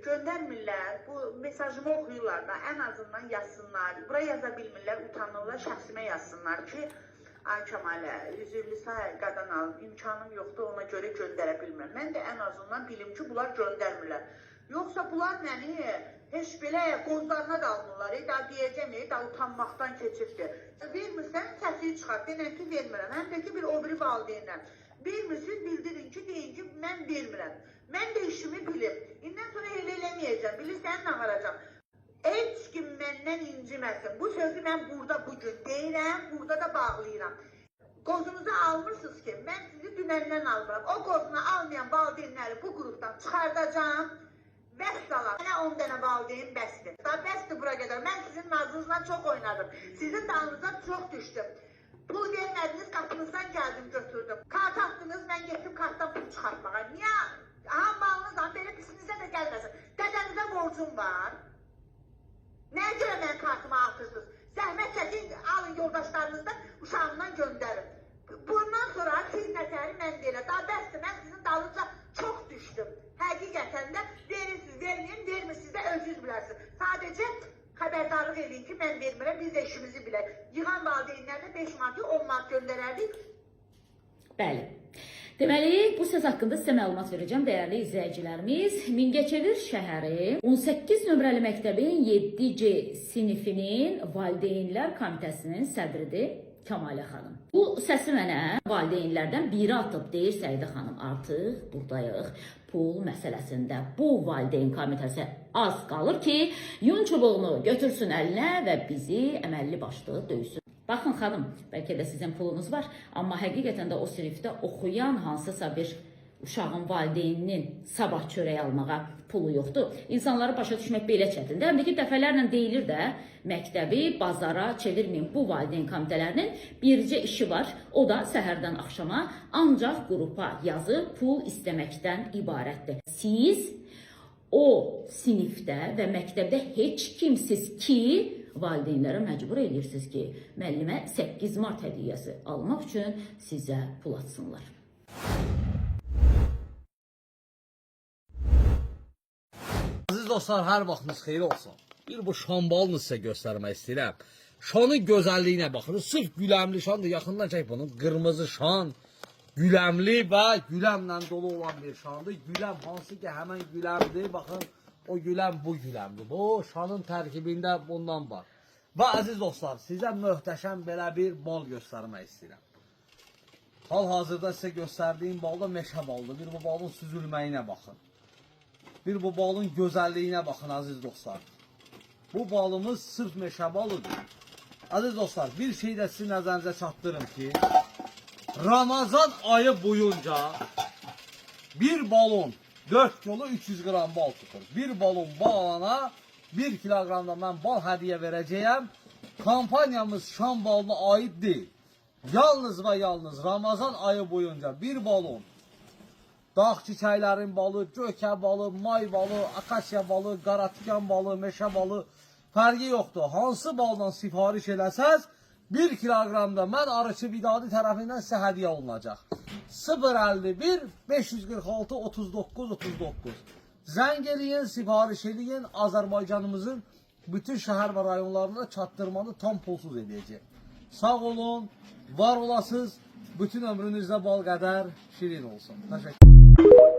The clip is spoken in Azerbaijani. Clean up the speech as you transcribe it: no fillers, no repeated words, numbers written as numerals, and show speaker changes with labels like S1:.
S1: göndərmirlər, bu mesajımı oxuyurlar da, ən azından yazsınlar. Buraya yaza bilmirlər, utanırlar, şəxsimə yazsınlar ki, ay Kəmalə, üzürlü sahə qadan alım, imkanım yoxdur, ona görə göndərə bilmirəm. Mən də ən azından bilim ki, bunlar göndərmirlər. Yoxsa bunlar məni heç belə qozlarına da almırlar, da deyəcəm, da utanmaqdan keçibdir. Vermirsən, səsini çıxart, denən ki, vermirəm. Həm də ki, bir o biri valideynəm. Vermirsiniz, bildirin ki, deyin ki, mən vermirəm. Mən də işimi bilim. İndən sonra elə eləməyəcəm, bilirsən, nə varacam. Heç kim məndən inciməsin. Bu sözü mən burada bugün deyirəm, burada da bağlayıram. Qozunuzu almırsınız ki, mən sizi dünəndən almıram. O qozunu almayan valideynləri bu qrupdan çıxardacağım. Vəssalam. Mənə 10 dənə valideyn bəsdir. Bəsdir bura qədər. Mən sizin nazınızla çox oynadım. Sizin dalınıza çox düşdüm. Pul vermədiniz, qapınızdan gəldim, götürdüm. Kart attınız, mən getim kartdan pul çıxartmağa. Niyə? Malınızdan belə pisinizə də gəlməsin. Dədənizə borcum var. Nəyə görə mən kartıma atırsınız? Zəhmət çəkin, alın yoldaşlarınızdan, uşağımdan göndərin. Bundan sonra siz nətəri mən deyirəm. Daha bəsdir, mən sizin dalınca çox düşdüm. Həqiqətən də verirsiniz, verməyin, vermirsiniz də özünüz bilərsiniz. Sadəcə xəbərdarlıq edin ki, mən vermirəm, biz də işimizi bilək. Yığan valideynlərlə 5 manatı 10 manat göndərərdik.
S2: Bəli. Deməli, bu söz haqqında sizə məlumat verəcəm, dəyərli izləyicilərimiz. Mingəçevir şəhəri 18 nömrəli məktəbin 7C sinifinin valideynlər komitəsinin sədridir Kəmalə xanım. Bu səsi mənə valideynlərdən biri atıb, deyir Səidə xanım, artıq buradayıq. Pul məsələsində bu valideyn komitəsi az qalır ki, yun çubuğunu götürsün əlinə və bizi əməlli başlı döysün. Baxın xanım, bəlkə də sizin pulunuz var, amma həqiqətən də o sinifdə oxuyan hansısa bir uşağın valideyninin sabah çörək almağa pulu yoxdur. İnsanları başa düşmək belə çətindir. Həm də ki, dəfələrlə deyilir də, məktəbi bazara çevirməyin. Bu valideyn komitələrinin bircə işi var, o da səhərdən axşama ancaq qrupa yazıb pul istəməkdən ibarətdir. Siz o sinifdə və məktəbdə heç kimsiz ki, valideynlərə məcbur edirsiniz ki, müəllimə 8 mart hədiyyəsi almaq üçün sizə pul atsınlar.
S3: Aziz dostlar, hər vaxtınız xeyir olsun. Bir bu şambalını sizə göstərmək istəyirəm. Şanın gözəlliyinə baxın. Sırf güləmli şandır. Yaxından çək bunun. Qırmızı şan, güləmli və güləmlə dolu olan bir şandır. Güləm hansı ki, həmən güləmdir. Baxın, o güləm bu güləmdir. Bu şanın tərkibində bundan var. Və əziz dostlar, sizə möhtəşəm belə bir bal göstərmək istəyirəm. Hal-hazırda sizə göstərdiyim bal da meşə baldır. Bir bu balın süzülməyinə baxın. Bir bu balın gözəlliyinə baxın əziz dostlar. Bu balımız sırf meşə balıdır. Əziz dostlar, bir şey də sizin nəzərinizə çatdırım ki, Ramazan ayı boyunca bir balon 4 kilo 300 qram bal tutur. Bir balon bal alana 1 kiloqramda mən bal hədiyyə verəcəyəm. Kampanyamız şam balına aid deyil. Yalnız və yalnız Ramazan ayı boyunca bir balon dağ çiçəklərin balı, gökə balı, may balı, akasiya balı, qaratikan balı, meşə balı fərqi yoxdur. Hansı baldan sifariş eləsəz 1 kiloqramda mən Arıçı Vidadi tərəfindən sizə hədiyyə olunacaq. 051 546 39 39. Zəng eləyin, sifariş eləyin. Azərbaycanımızın bütün şəhər və rayonlarına çatdırmanı tam pulsuz edəcək. Sağ olun, var olasınız. Bütün ömrünüzdə bal qədər şirin olsun. Təşəkkür ederim.